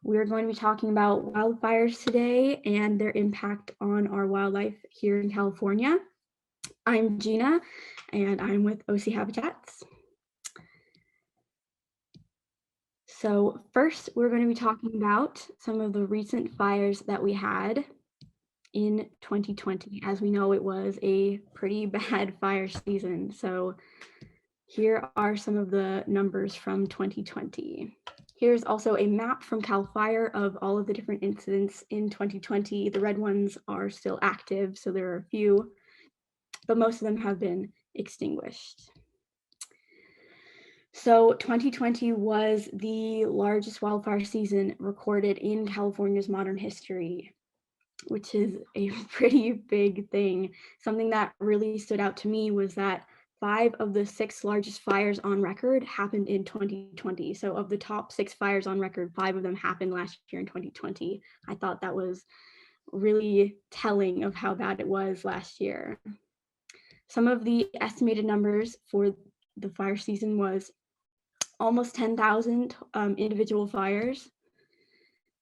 We're going to be talking about wildfires today and their impact on our wildlife here in California. I'm Gina, and I'm with OC Habitats. So first, we're going to be talking about some of the recent fires that we had in 2020. As we know, it was a pretty bad fire season. So here are some of the numbers from 2020. Here's also a map from CAL FIRE of all of the different incidents in 2020. The red ones are still active, so there are a few, but most of them have been extinguished. So 2020 was the largest wildfire season recorded in California's modern history, which is a pretty big thing. Something that really stood out to me was that 5 of the 6 largest fires on record happened in 2020. So of the top 6 fires on record, 5 of them happened last year in 2020. I thought that was really telling of how bad it was last year. Some of the estimated numbers for the fire season was almost 10,000 individual fires.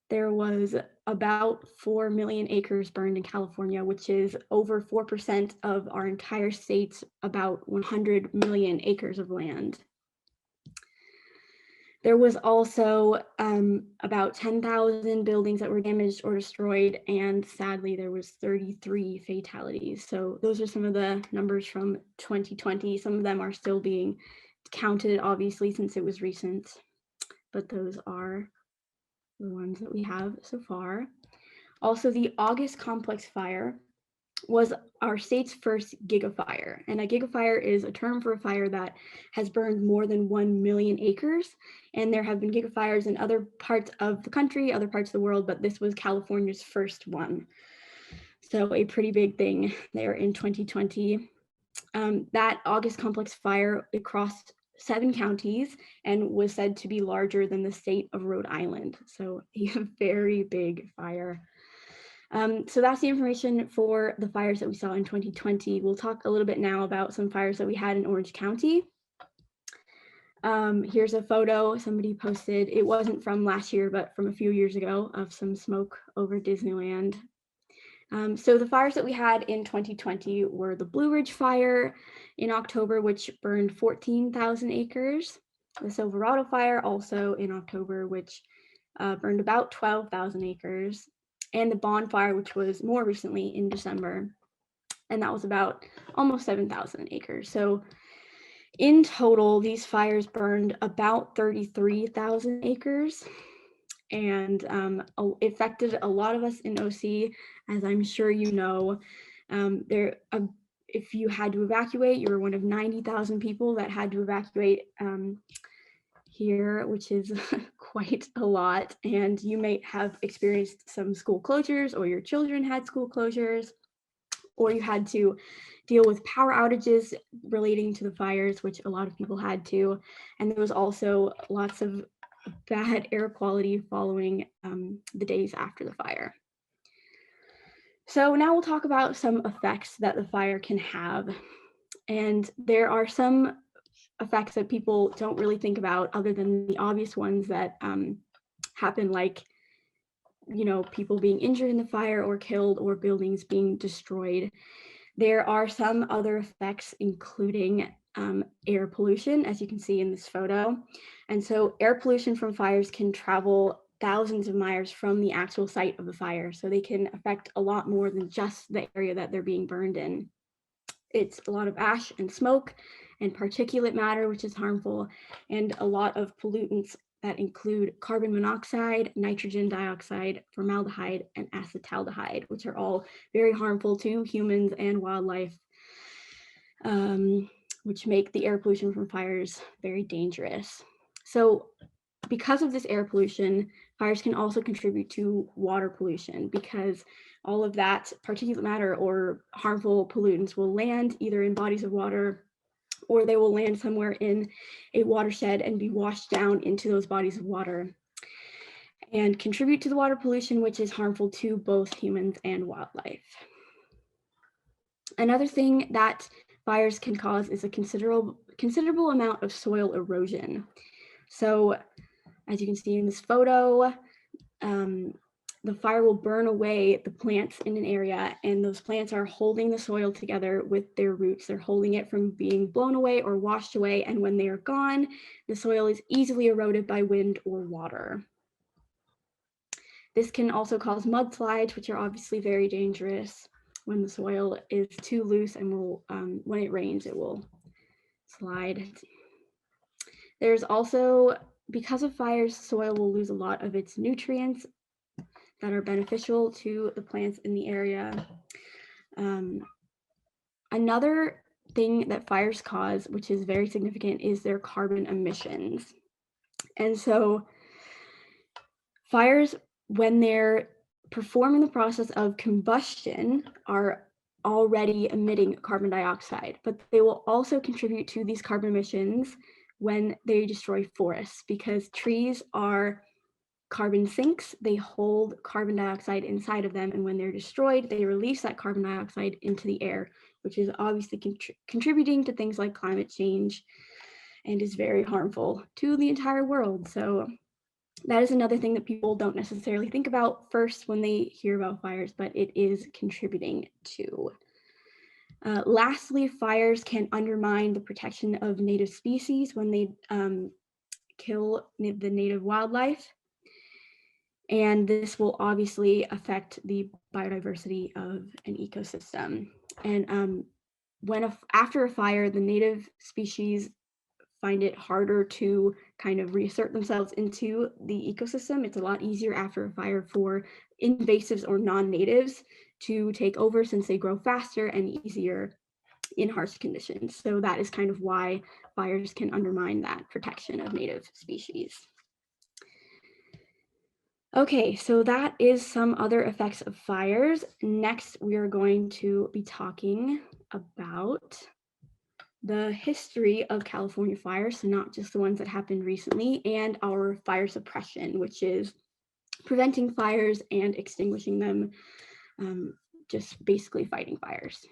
There was about 4 million acres burned in California, which is over 4% of our entire state's about 100 million acres of land. There was also about 10,000 buildings that were damaged or destroyed, and sadly, there was 33 fatalities. So those are some of the numbers from 2020. Some of them are still being counted, obviously, since it was recent, but those are the ones that we have so far. Also, the August complex fire was our state's first gigafire. And a gigafire is a term for a fire that has burned more than 1 million acres. And there have been gigafires in other parts of the country, other parts of the world, but this was California's first one. So a pretty big thing there in 2020. That August complex fire, it crossed 7 counties and was said to be larger than the state of Rhode Island. So a very big fire. So that's the information for the fires that we saw in 2020. We'll talk a little bit now about some fires that we had in Orange County. Here's a photo somebody posted. It wasn't from last year, but from a few years ago, of some smoke over Disneyland. So the fires that we had in 2020 were the Blue Ridge Fire in October, which burned 14,000 acres. The Silverado Fire also in October, which burned about 12,000 acres. And the Bonfire, which was more recently in December, and that was about almost 7,000 acres. So in total, these fires burned about 33,000 acres. And affected a lot of us in OC, as I'm sure you know. If you had to evacuate, you were one of 90,000 people that had to evacuate here, which is quite a lot. And you may have experienced some school closures, or your children had school closures, or you had to deal with power outages relating to the fires, which a lot of people had to. And there was also lots of bad air quality following the days after the fire. So now we'll talk about some effects that the fire can have. And there are some effects that people don't really think about, other than the obvious ones that happen, like, you know, people being injured in the fire or killed, or buildings being destroyed. There are some other effects, including air pollution, as you can see in this photo. And so air pollution from fires can travel thousands of miles from the actual site of the fire. So they can affect a lot more than just the area that they're being burned in. It's a lot of ash and smoke and particulate matter, which is harmful, and a lot of pollutants that include carbon monoxide, nitrogen dioxide, formaldehyde, and acetaldehyde, which are all very harmful to humans and wildlife, which make the air pollution from fires very dangerous. So because of this air pollution, fires can also contribute to water pollution, because all of that particulate matter or harmful pollutants will land either in bodies of water, or they will land somewhere in a watershed and be washed down into those bodies of water and contribute to the water pollution, which is harmful to both humans and wildlife. Another thing that fires can cause is a considerable amount of soil erosion. So as you can see in this photo, the fire will burn away the plants in an area, and those plants are holding the soil together with their roots. They're holding it from being blown away or washed away, and when they are gone, the soil is easily eroded by wind or water. This can also cause mudslides, which are obviously very dangerous when the soil is too loose, and will, when it rains, it will slide. There's also, because of fires, soil will lose a lot of its nutrients that are beneficial to the plants in the area. Another thing that fires cause, which is very significant, is their carbon emissions. And so fires, when they're performing the process of combustion, are already emitting carbon dioxide, but they will also contribute to these carbon emissions when they destroy forests, because trees are carbon sinks. They hold carbon dioxide inside of them, and when they're destroyed, they release that carbon dioxide into the air, which is obviously contributing to things like climate change and is very harmful to the entire world. So that is another thing that people don't necessarily think about first when they hear about fires, but it is contributing to. Lastly, fires can undermine the protection of native species when they kill the native wildlife. And this will obviously affect the biodiversity of an ecosystem. And after a fire, the native species find it harder to kind of reassert themselves into the ecosystem. It's a lot easier after a fire for invasives or non-natives to take over, since they grow faster and easier in harsh conditions. So that is kind of why fires can undermine that protection of native species. Okay, so that is some other effects of fires. Next, we are going to be talking about the history of California fires, so not just the ones that happened recently, and our fire suppression, which is preventing fires and extinguishing them, just basically fighting fires.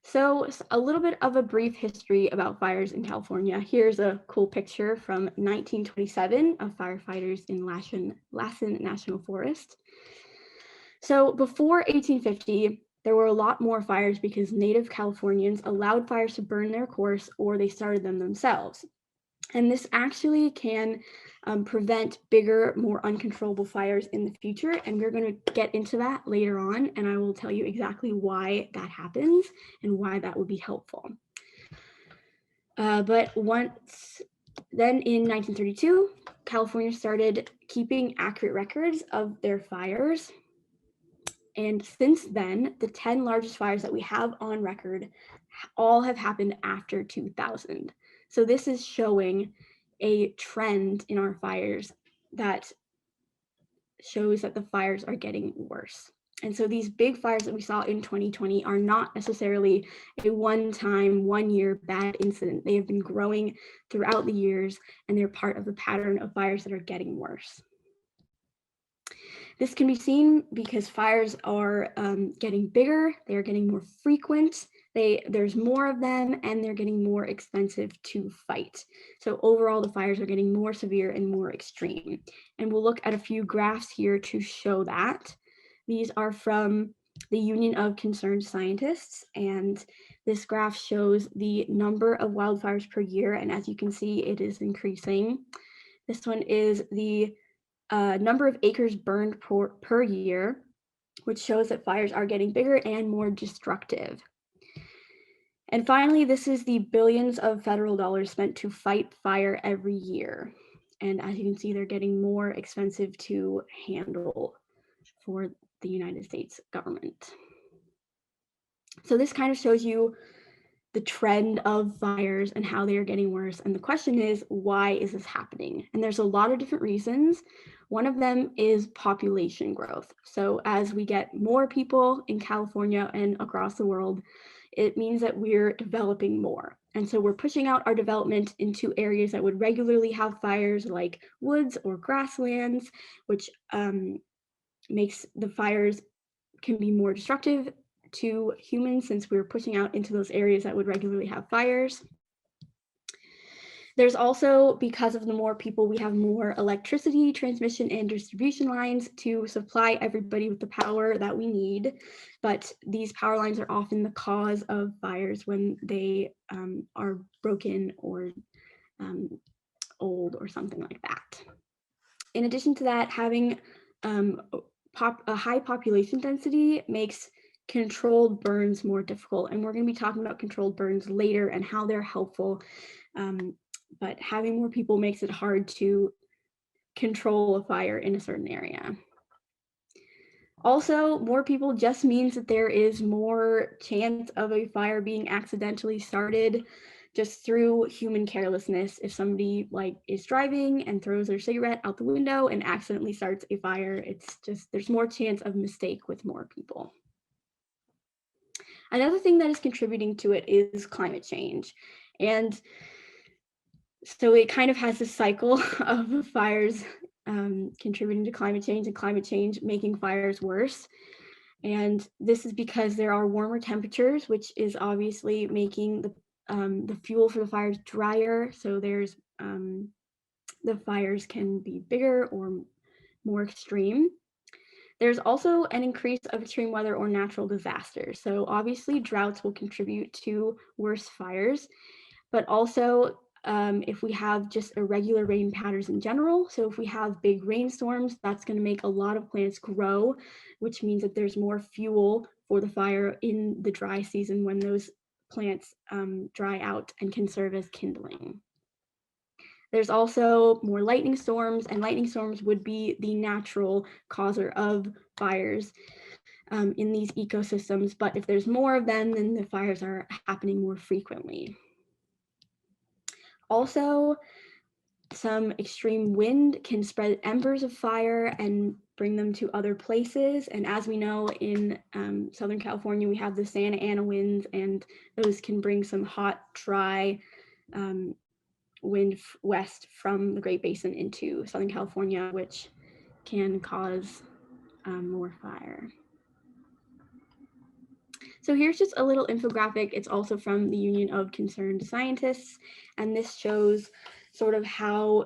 So a little bit of a brief history about fires in California. Here's a cool picture from 1927 of firefighters in Lassen National Forest. So before 1850, there were a lot more fires because Native Californians allowed fires to burn their course, or they started them themselves. And this actually can prevent bigger, more uncontrollable fires in the future. And we're going to get into that later on. And I will tell you exactly why that happens and why that would be helpful. But then in 1932, California started keeping accurate records of their fires. And since then, the 10 largest fires that we have on record all have happened after 2000. So this is showing a trend in our fires that shows that the fires are getting worse. And so these big fires that we saw in 2020 are not necessarily a one-time, one-year bad incident. They have been growing throughout the years, and they're part of the pattern of fires that are getting worse. This can be seen because fires are getting bigger, they are getting more frequent, there's more of them, and they're getting more expensive to fight. So overall, the fires are getting more severe and more extreme. And we'll look at a few graphs here to show that. These are from the Union of Concerned Scientists, and this graph shows the number of wildfires per year, and as you can see, it is increasing. This one is the number of acres burned per year, which shows that fires are getting bigger and more destructive. And finally, this is the billions of federal dollars spent to fight fire every year. And as you can see, they're getting more expensive to handle for the United States government. So this kind of shows you the trend of fires and how they are getting worse. And the question is, why is this happening? And there's a lot of different reasons. One of them is population growth. So as we get more people in California and across the world, it means that we're developing more. And so we're pushing out our development into areas that would regularly have fires, like woods or grasslands, which makes the fires can be more destructive to humans, since we're pushing out into those areas that would regularly have fires. There's also, because of the more people, we have more electricity transmission and distribution lines to supply everybody with the power that we need. But these power lines are often the cause of fires when they are broken or old or something like that. In addition to that, having a high population density makes controlled burns more difficult. And we're going to be talking about controlled burns later and how they're helpful. But having more people makes it hard to control a fire in a certain area. Also, more people just means that there is more chance of a fire being accidentally started just through human carelessness. If somebody is driving and throws their cigarette out the window and accidentally starts a fire, it's just, there's more chance of mistake with more people. Another thing that is contributing to it is climate change. And so it kind of has this cycle of fires contributing to climate change and climate change making fires worse. And this is because there are warmer temperatures, which is obviously making the fuel for the fires drier. So there's the fires can be bigger or more extreme. There's also an increase of extreme weather or natural disasters. So obviously droughts will contribute to worse fires, but also if we have just irregular rain patterns in general. So if we have big rainstorms, that's going to make a lot of plants grow, which means that there's more fuel for the fire in the dry season when those plants dry out and can serve as kindling. There's also more lightning storms, and lightning storms would be the natural causer of fires in these ecosystems. But if there's more of them, then the fires are happening more frequently. Also, some extreme wind can spread embers of fire and bring them to other places. And as we know, in Southern California, we have the Santa Ana winds, and those can bring some hot, dry wind west from the Great Basin into Southern California, which can cause more fire. So here's just a little infographic. It's also from the Union of Concerned Scientists, and this shows sort of how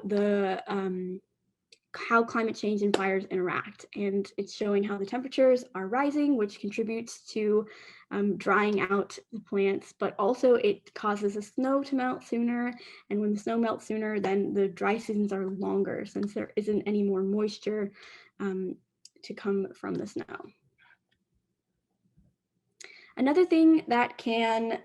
how climate change and fires interact. And it's showing how the temperatures are rising, which contributes to drying out the plants, but also it causes the snow to melt sooner. And when the snow melts sooner, then the dry seasons are longer since there isn't any more moisture to come from the snow. Another thing that can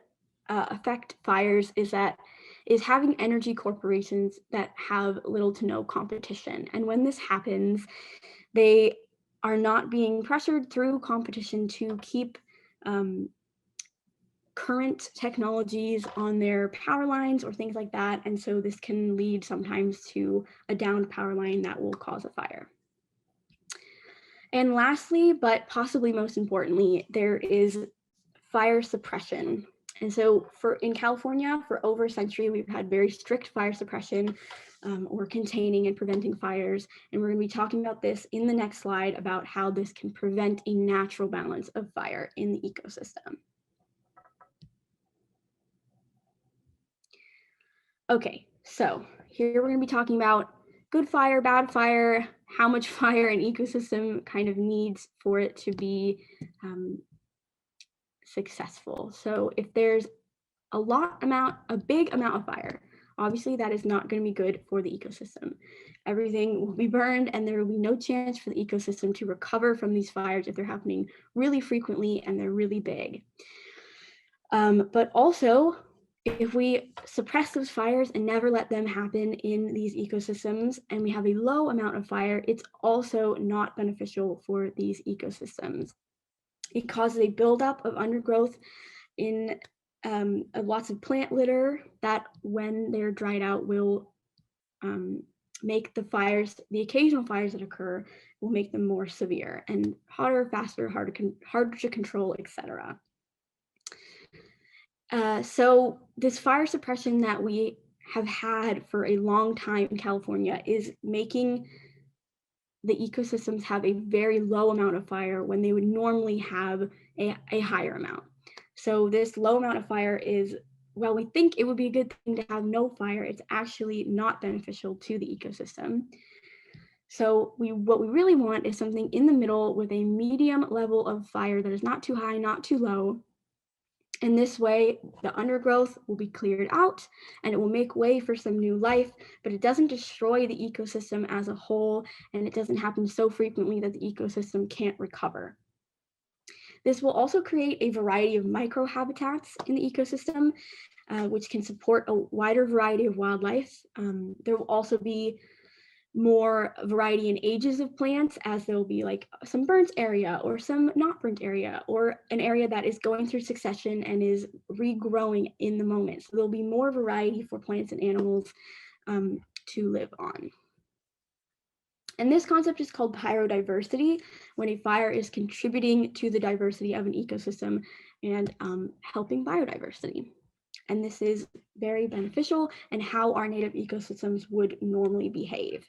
affect fires is having energy corporations that have little to no competition. And when this happens, they are not being pressured through competition to keep current technologies on their power lines or things like that. And so this can lead sometimes to a downed power line that will cause a fire. And lastly, but possibly most importantly, there is fire suppression. And so in California, for over a century, we've had very strict fire suppression or containing and preventing fires. And we're going to be talking about this in the next slide about how this can prevent a natural balance of fire in the ecosystem. Okay, so here we're going to be talking about good fire, bad fire, how much fire an ecosystem kind of needs for it to be successful. So if there's a big amount of fire, obviously that is not going to be good for the ecosystem. Everything will be burned and there will be no chance for the ecosystem to recover from these fires if they're happening really frequently and they're really big. But also, if we suppress those fires and never let them happen in these ecosystems and we have a low amount of fire, it's also not beneficial for these ecosystems. It causes a buildup of undergrowth in lots of plant litter that when they're dried out will make the occasional fires that occur will make them more severe and hotter, faster, harder to control, etc. So this fire suppression that we have had for a long time in California is making the ecosystems have a very low amount of fire when they would normally have a higher amount. So this low amount of fire is while we think it would be a good thing to have no fire, it's actually not beneficial to the ecosystem. So what we really want is something in the middle with a medium level of fire that is not too high, not too low. And this way, the undergrowth will be cleared out and it will make way for some new life, but it doesn't destroy the ecosystem as a whole, and it doesn't happen so frequently that the ecosystem can't recover. This will also create a variety of microhabitats in the ecosystem, which can support a wider variety of wildlife. There will also be more variety in ages of plants, as there will be like some burnt area or some not burnt area, or an area that is going through succession and is regrowing in the moment. So there'll be more variety for plants and animals to live on. And this concept is called biodiversity, when a fire is contributing to the diversity of an ecosystem and helping biodiversity. And this is very beneficial and how our native ecosystems would normally behave.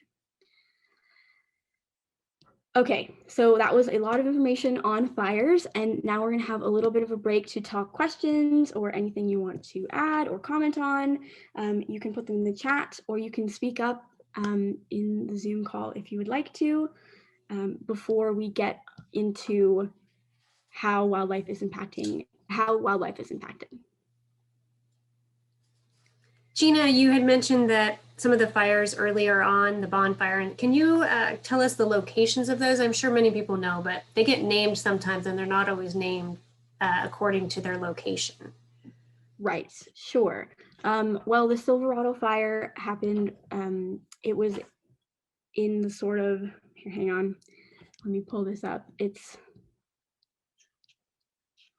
Okay, so that was a lot of information on fires, and now we're going to have a little bit of a break to talk questions or anything you want to add or comment on. You can put them in the chat, or you can speak up in the Zoom call if you would like to, before we get into how wildlife is impacted. Gina, you had mentioned that some of the fires earlier on, the bonfire, and can you tell us the locations of those? I'm sure many people know, but they get named sometimes and they're not always named according to their location. Right, sure. Well, the Silverado fire happened, it was in the sort of, here, hang on, let me pull this up. It's,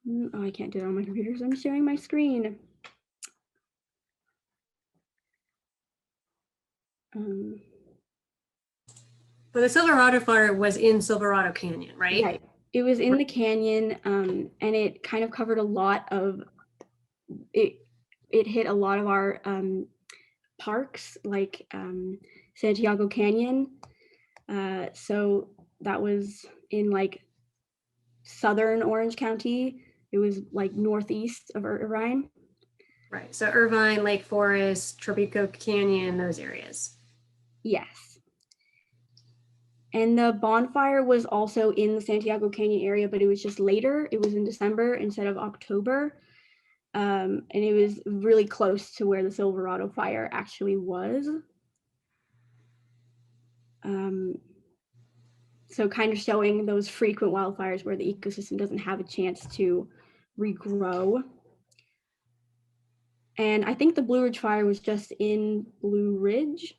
oh, I can't do it on my computer, so I'm sharing my screen. But the Silverado fire was in Silverado Canyon, right? Right. It was in the canyon, and it kind of covered a lot of, it hit a lot of our parks, like Santiago Canyon. So that was in like southern Orange County. It was like northeast of Irvine. Right. So Irvine, Lake Forest, Tropico Canyon, those areas. Yes. And the bonfire was also in the Santiago Canyon area, but it was just later. It was in December instead of October. And it was really close to where the Silverado fire actually was. So kind of showing those frequent wildfires where the ecosystem doesn't have a chance to regrow. And I think the Blue Ridge fire was just in Blue Ridge.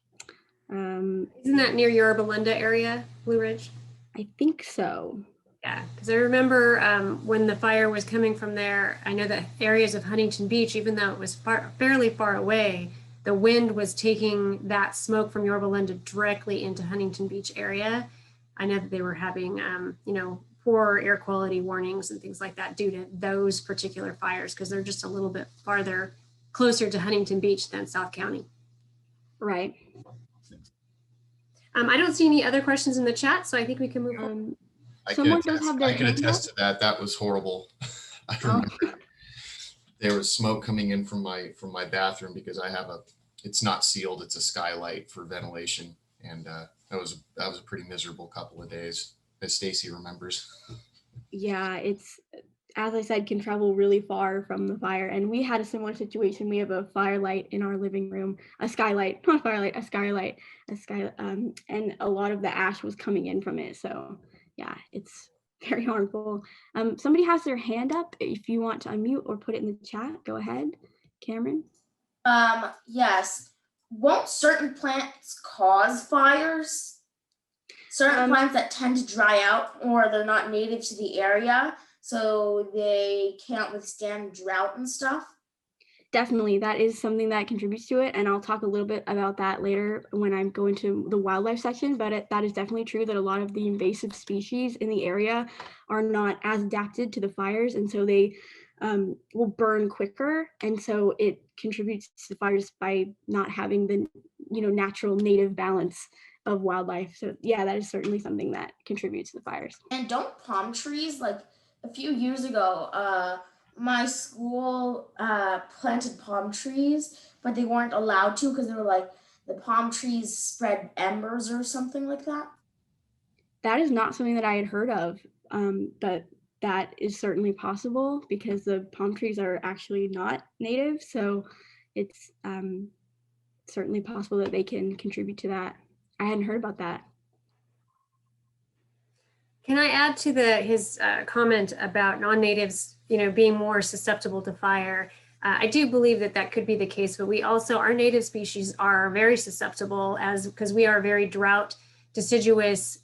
Isn't that near Yorba Linda area, Blue Ridge? I think so. Yeah, because I remember when the fire was coming from there, I know that areas of Huntington Beach, even though it was fairly far away, the wind was taking that smoke from Yorba Linda directly into Huntington Beach area. I know that they were having, poor air quality warnings and things like that due to those particular fires, because they're just a little bit farther, closer to Huntington Beach than South County. Right. I don't see any other questions in the chat, so I think we can move on. I can attest to that. That was horrible. I remember there was smoke coming in from my bathroom because I have it's not sealed. It's a skylight for ventilation. And that was a pretty miserable couple of days, as Stacy remembers. Yeah, it's, as I said, can travel really far from the fire. And we had a similar situation. We have a firelight in our living room, a skylight, not a firelight, a skylight, and a lot of the ash was coming in from it. So yeah, it's very harmful. Somebody has their hand up. If you want to unmute or put it in the chat, go ahead. Cameron? Yes. Won't certain plants cause fires? Certain plants that tend to dry out, or they're not native to the area, so they can't withstand drought and stuff? Definitely, that is something that contributes to it, and I'll talk a little bit about that later when I'm going to the wildlife section, but that is definitely true that a lot of the invasive species in the area are not as adapted to the fires, and so they will burn quicker, and so it contributes to fires by not having the natural native balance of wildlife. So yeah, that is certainly something that contributes to the fires. And don't palm trees, like a few years ago, my school planted palm trees, but they weren't allowed to because they were like the palm trees spread embers or something like that. That is not something that I had heard of, but that is certainly possible because the palm trees are actually not native. So it's certainly possible that they can contribute to that. I hadn't heard about that. Can I add to his comment about non-natives, being more susceptible to fire? I do believe that could be the case, but we also, our native species are very susceptible because we are a very drought deciduous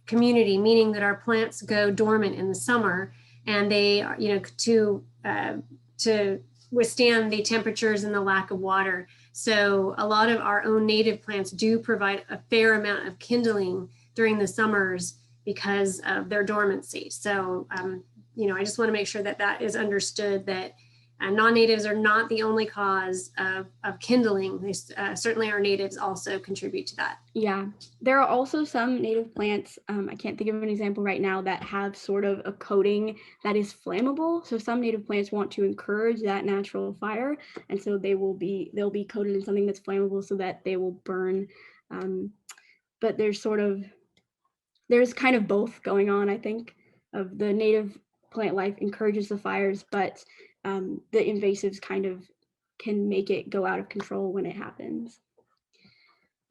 community, meaning that our plants go dormant in the summer, and they, to withstand the temperatures and the lack of water. So a lot of our own native plants do provide a fair amount of kindling during the summers because of their dormancy. So, I just want to make sure that is understood, that non-natives are not the only cause of kindling. They, certainly our natives also contribute to that. Yeah, there are also some native plants, I can't think of an example right now, that have sort of a coating that is flammable. So some native plants want to encourage that natural fire, and so they'll be coated in something that's flammable so that they will burn. But there's kind of both going on, I think, of the native plant life encourages the fires, but the invasives kind of can make it go out of control when it happens.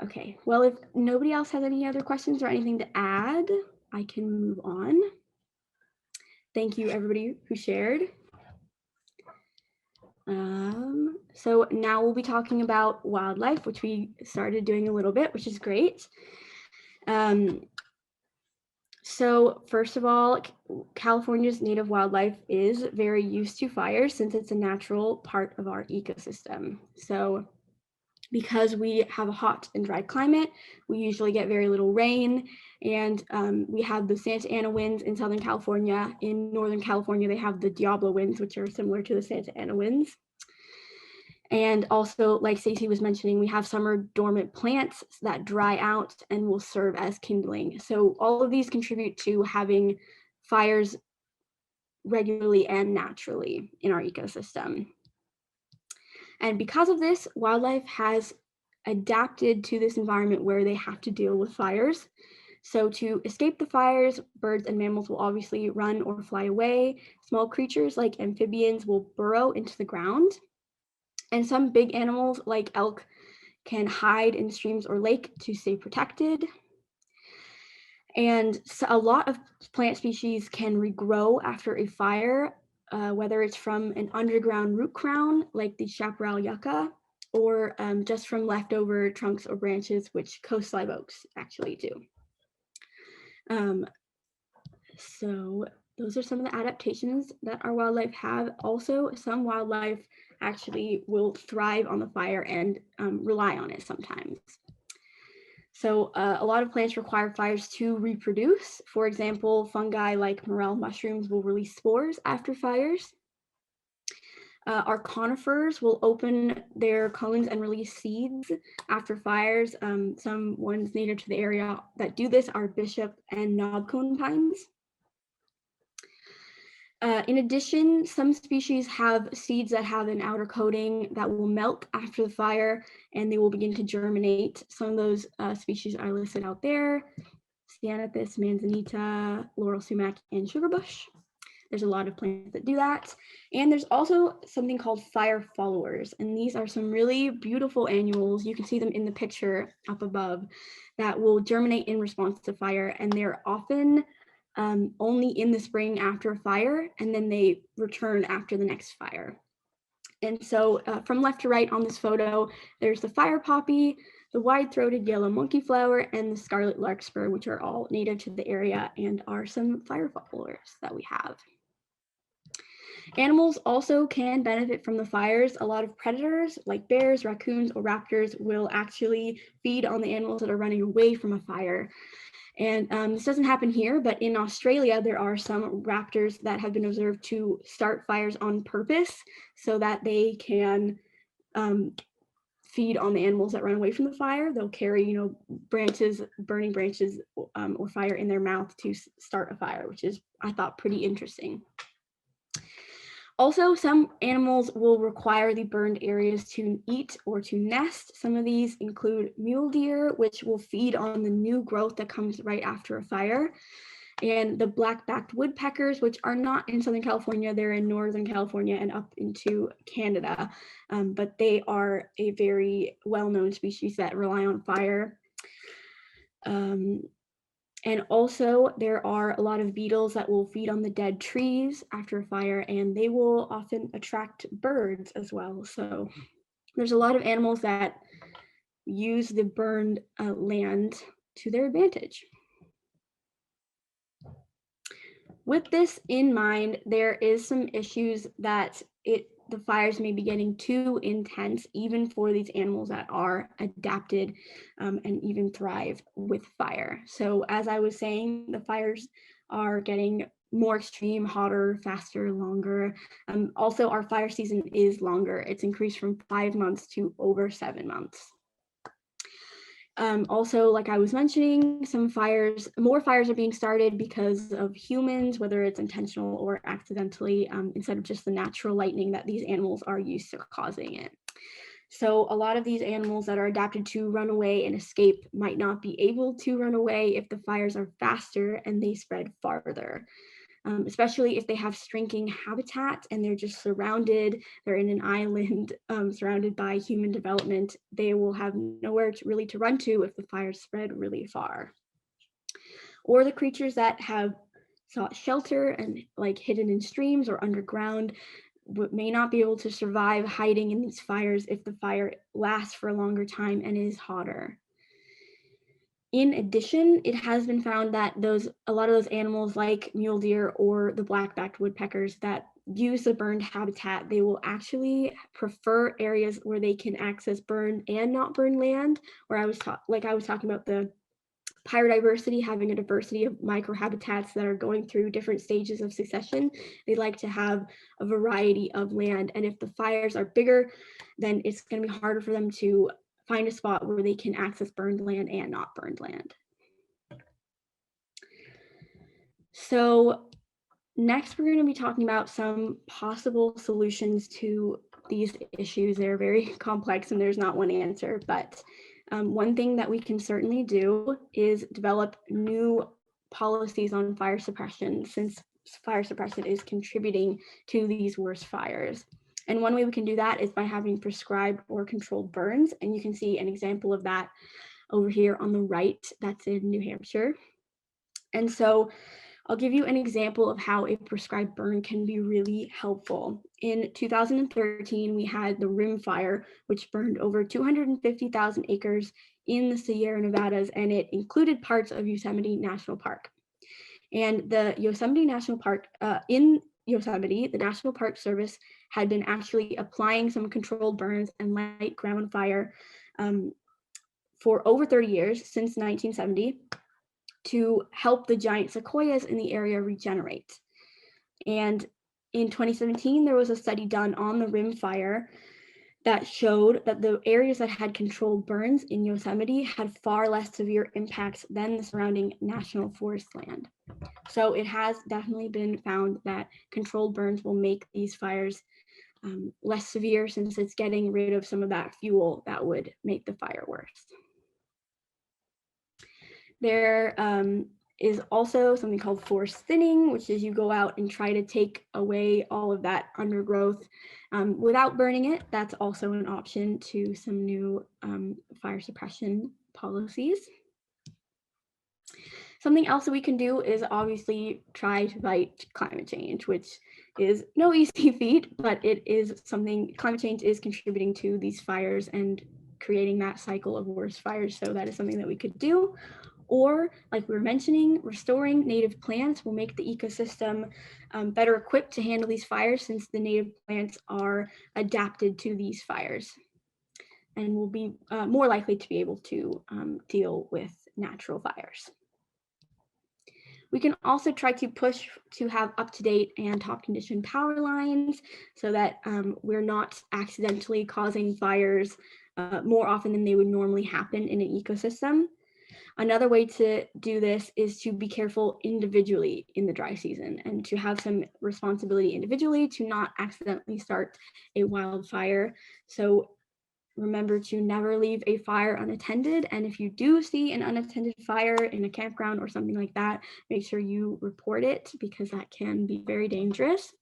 Okay, well, if nobody else has any other questions or anything to add, I can move on. Thank you, everybody who shared. So now we'll be talking about wildlife, which we started doing a little bit, which is great. So first of all, California's native wildlife is very used to fires since it's a natural part of our ecosystem. So because we have a hot and dry climate, we usually get very little rain, and we have the Santa Ana winds in Southern California. In Northern California, they have the Diablo winds, which are similar to the Santa Ana winds. And also, like Stacey was mentioning, we have summer dormant plants that dry out and will serve as kindling. So all of these contribute to having fires regularly and naturally in our ecosystem. And because of this, wildlife has adapted to this environment where they have to deal with fires. So to escape the fires, birds and mammals will obviously run or fly away. Small creatures like amphibians will burrow into the ground. And some big animals like elk can hide in streams or lake to stay protected. And so a lot of plant species can regrow after a fire, whether it's from an underground root crown like the chaparral yucca, or just from leftover trunks or branches, which coast live oaks actually do. So those are some of the adaptations that our wildlife have. Also, some wildlife actually will thrive on the fire and rely on it sometimes. So a lot of plants require fires to reproduce. For example, fungi like morel mushrooms will release spores after fires. Our conifers will open their cones and release seeds after fires. Some ones native to the area that do this are bishop and knobcone pines. In addition, some species have seeds that have an outer coating that will melt after the fire, and they will begin to germinate. Some of those species are listed out there: Ceanothus, manzanita, laurel sumac, and sugarbush. There's a lot of plants that do that. And there's also something called fire followers, and these are some really beautiful annuals. You can see them in the picture up above that will germinate in response to fire, and they're often only in the spring after a fire, and then they return after the next fire. And so from left to right on this photo, there's the fire poppy, the wide-throated yellow monkey flower, and the scarlet larkspur, which are all native to the area and are some fire followers that we have. Animals also can benefit from the fires. A lot of predators like bears, raccoons, or raptors will actually feed on the animals that are running away from a fire. And this doesn't happen here, but in Australia, there are some raptors that have been observed to start fires on purpose so that they can feed on the animals that run away from the fire. They'll carry, branches, burning branches or fire in their mouth to start a fire, which is, I thought, pretty interesting. Also, some animals will require the burned areas to eat or to nest. Some of these include mule deer, which will feed on the new growth that comes right after a fire, and the black-backed woodpeckers, which are not in Southern California, they're in Northern California and up into Canada, but they are a very well-known species that rely on fire. And also there are a lot of beetles that will feed on the dead trees after a fire, and they will often attract birds as well. So there's a lot of animals that use the burned land to their advantage. With this in mind, there is some issues that the fires may be getting too intense, even for these animals that are adapted and even thrive with fire. So as I was saying, the fires are getting more extreme, hotter, faster, longer. Also, our fire season is longer. It's increased from 5 months to over 7 months. Also, like I was mentioning, more fires are being started because of humans, whether it's intentional or accidentally, instead of just the natural lightning that these animals are used to causing it. So a lot of these animals that are adapted to run away and escape might not be able to run away if the fires are faster and they spread farther. Especially if they have shrinking habitat and they're just they're in an island surrounded by human development, they will have nowhere to run to if the fires spread really far. Or the creatures that have sought shelter and like hidden in streams or underground may not be able to survive hiding in these fires if the fire lasts for a longer time and is hotter. In addition, it has been found that a lot of those animals like mule deer or the black-backed woodpeckers that use the burned habitat, they will actually prefer areas where they can access burned and not burned land, where I was talking about the biodiversity, having a diversity of microhabitats that are going through different stages of succession. They like to have a variety of land, and if the fires are bigger, then it's going to be harder for them to find a spot where they can access burned land and not burned land. So next, we're going to be talking about some possible solutions to these issues. They're very complex and there's not one answer, but one thing that we can certainly do is develop new policies on fire suppression, since fire suppression is contributing to these worst fires. And one way we can do that is by having prescribed or controlled burns. And you can see an example of that over here on the right. That's in New Hampshire. And so I'll give you an example of how a prescribed burn can be really helpful. In 2013, we had the Rim Fire, which burned over 250,000 acres in the Sierra Nevadas, and it included parts of Yosemite National Park. And the Yosemite National Park, in Yosemite, the National Park Service had been actually applying some controlled burns and light ground fire for over 30 years, since 1970, to help the giant sequoias in the area regenerate. And in 2017, there was a study done on the Rim Fire that showed that the areas that had controlled burns in Yosemite had far less severe impacts than the surrounding national forest land. So it has definitely been found that controlled burns will make these fires less severe, since it's getting rid of some of that fuel that would make the fire worse. There is also something called forest thinning, which is you go out and try to take away all of that undergrowth without burning it. That's also an option to some new fire suppression policies. Something else that we can do is obviously try to fight climate change, which is no easy feat, but it is something. Climate change is contributing to these fires and creating that cycle of worse fires. So that is something that we could do. Or, like we were mentioning, restoring native plants will make the ecosystem better equipped to handle these fires, since the native plants are adapted to these fires and will be more likely to be able to deal with natural fires. We can also try to push to have up-to-date and top condition power lines, so that we're not accidentally causing fires more often than they would normally happen in an ecosystem. Another way to do this is to be careful individually in the dry season and to have some responsibility individually to not accidentally start a wildfire. So remember to never leave a fire unattended. And if you do see an unattended fire in a campground or something like that, make sure you report it because that can be very dangerous.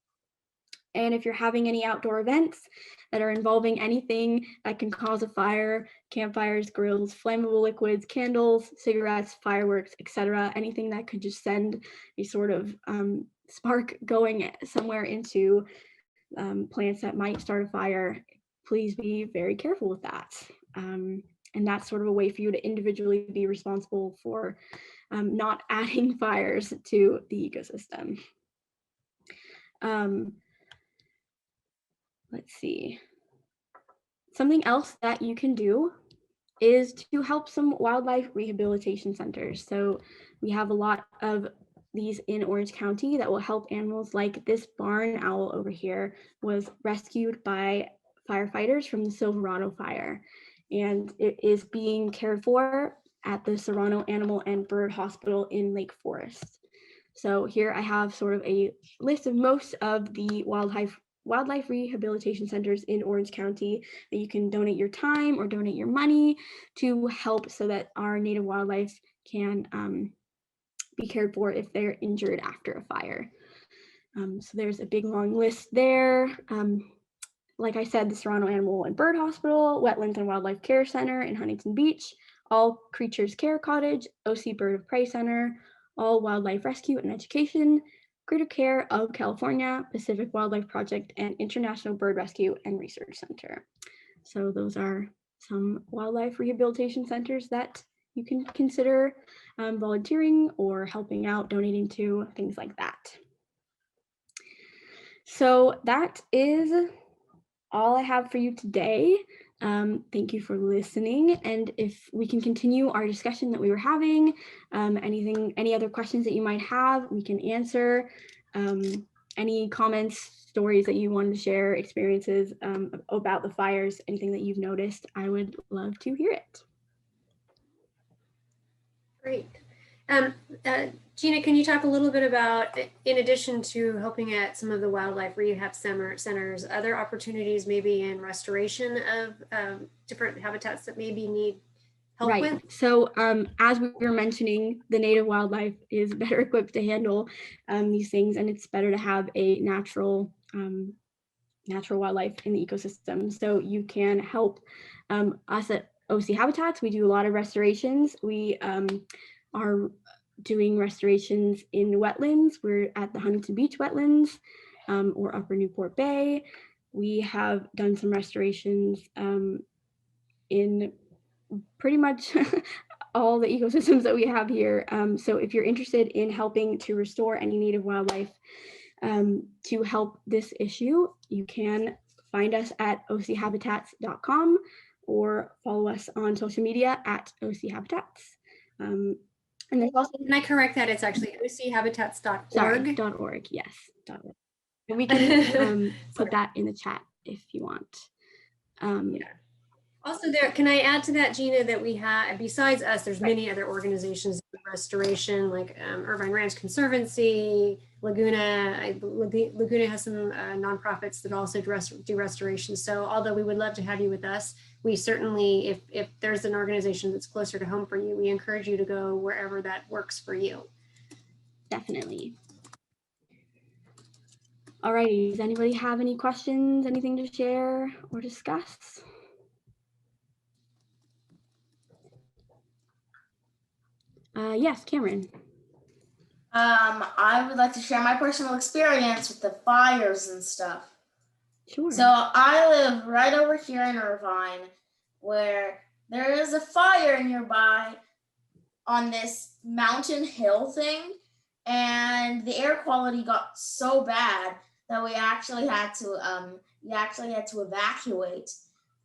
And if you're having any outdoor events that are involving anything that can cause a fire, campfires, grills, flammable liquids, candles, cigarettes, fireworks, etc., anything that could just send a sort of spark going somewhere into plants that might start a fire, please be very careful with that. And that's sort of a way for you to individually be responsible for not adding fires to the ecosystem. Let's see. Something else that you can do is to help some wildlife rehabilitation centers. So we have a lot of these in Orange County that will help animals, like this barn owl over here was rescued by firefighters from the Silverado fire. And it is being cared for at the Serrano Animal and Bird Hospital in Lake Forest. So here I have sort of a list of most of the wildlife rehabilitation centers in Orange County that you can donate your time or donate your money to help so that our native wildlife can be cared for if they're injured after a fire. So there's a big long list there. Like I said, the Serrano Animal and Bird Hospital, Wetlands and Wildlife Care Center in Huntington Beach, All Creatures Care Cottage, OC Bird of Prey Center, All Wildlife Rescue and Education, Critter Care of California, Pacific Wildlife Project, and International Bird Rescue and Research Center. So those are some wildlife rehabilitation centers that you can consider volunteering or helping out, donating to, things like that. So that is all I have for you today. Thank you for listening. And if we can continue our discussion that we were having, any other questions that you might have, we can answer. Any comments, stories that you wanted to share, experiences about the fires, anything that you've noticed, I would love to hear it. Great. Gina, can you talk a little bit about, in addition to helping at some of the wildlife rehab centers, other opportunities maybe in restoration of different habitats that maybe need help right. with? So as we were mentioning, the native wildlife is better equipped to handle these things, and it's better to have a natural wildlife in the ecosystem. So you can help us at OC Habitats. We do a lot of restorations. We are doing restorations in wetlands. We're at the Huntington Beach wetlands or Upper Newport Bay. We have done some restorations in pretty much all the ecosystems that we have here. So if you're interested in helping to restore any native wildlife to help this issue, you can find us at ochabitats.com or follow us on social media at OCHabitats. And there's also, can I correct that? It's actually ochabitats.org. Sorry, .org, yes, .org. And we can put that in the chat if you want. Yeah. Also there, can I add to that, Gina, that we have, besides us, there's many other organizations in restoration, like Irvine Ranch Conservancy, Laguna. Laguna has some nonprofits that also do restoration. So although we would love to have you with us, we certainly, if there's an organization that's closer to home for you, we encourage you to go wherever that works for you. Definitely. All righty, does anybody have any questions, anything to share or discuss? Yes, Cameron. I would like to share my personal experience with the fires and stuff. Sure. So I live right over here in Irvine, where there is a fire nearby on this mountain hill thing, and the air quality got so bad that we actually had to evacuate,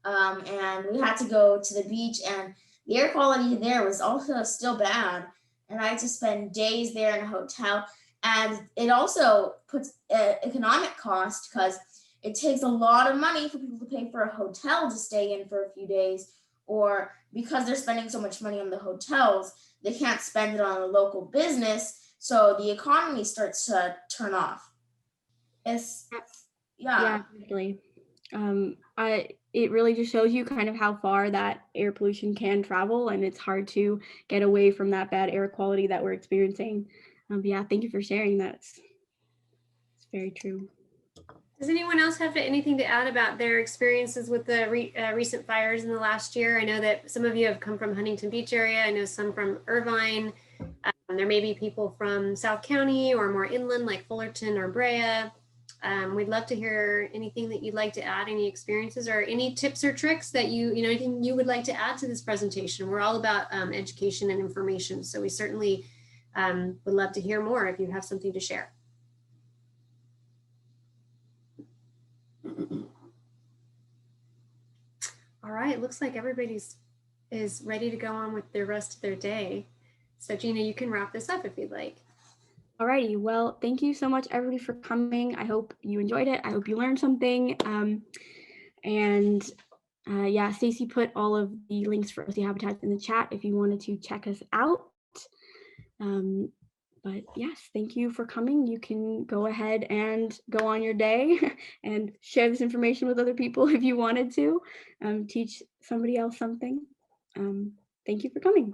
and we had to go to the beach, and the air quality there was also still bad, and I had to spend days there in a hotel, and it also puts economic cost because it takes a lot of money for people to pay for a hotel to stay in for a few days, or because they're spending so much money on the hotels, they can't spend it on a local business. So the economy starts to turn off. Yeah, definitely. It really just shows you kind of how far that air pollution can travel, and it's hard to get away from that bad air quality that we're experiencing. Yeah, thank you for sharing that. It's very true. Does anyone else have anything to add about their experiences with the recent fires in the last year? I know that some of you have come from Huntington Beach area. I know some from Irvine. There may be people from South County or more inland like Fullerton or Brea. We'd love to hear anything that you'd like to add, any experiences or any tips or tricks that anything you would like to add to this presentation. We're all about education and information, so we certainly would love to hear more if you have something to share. All right, looks like everybody's is ready to go on with the rest of their day. So Gina, you can wrap this up if you'd like. Alrighty, well, thank you so much everybody for coming. I hope you enjoyed it. I hope you learned something. Yeah, Stacy put all of the links for OC Habitat in the chat if you wanted to check us out. But yes, thank you for coming. You can go ahead and go on your day and share this information with other people if you wanted to, teach somebody else something. Thank you for coming.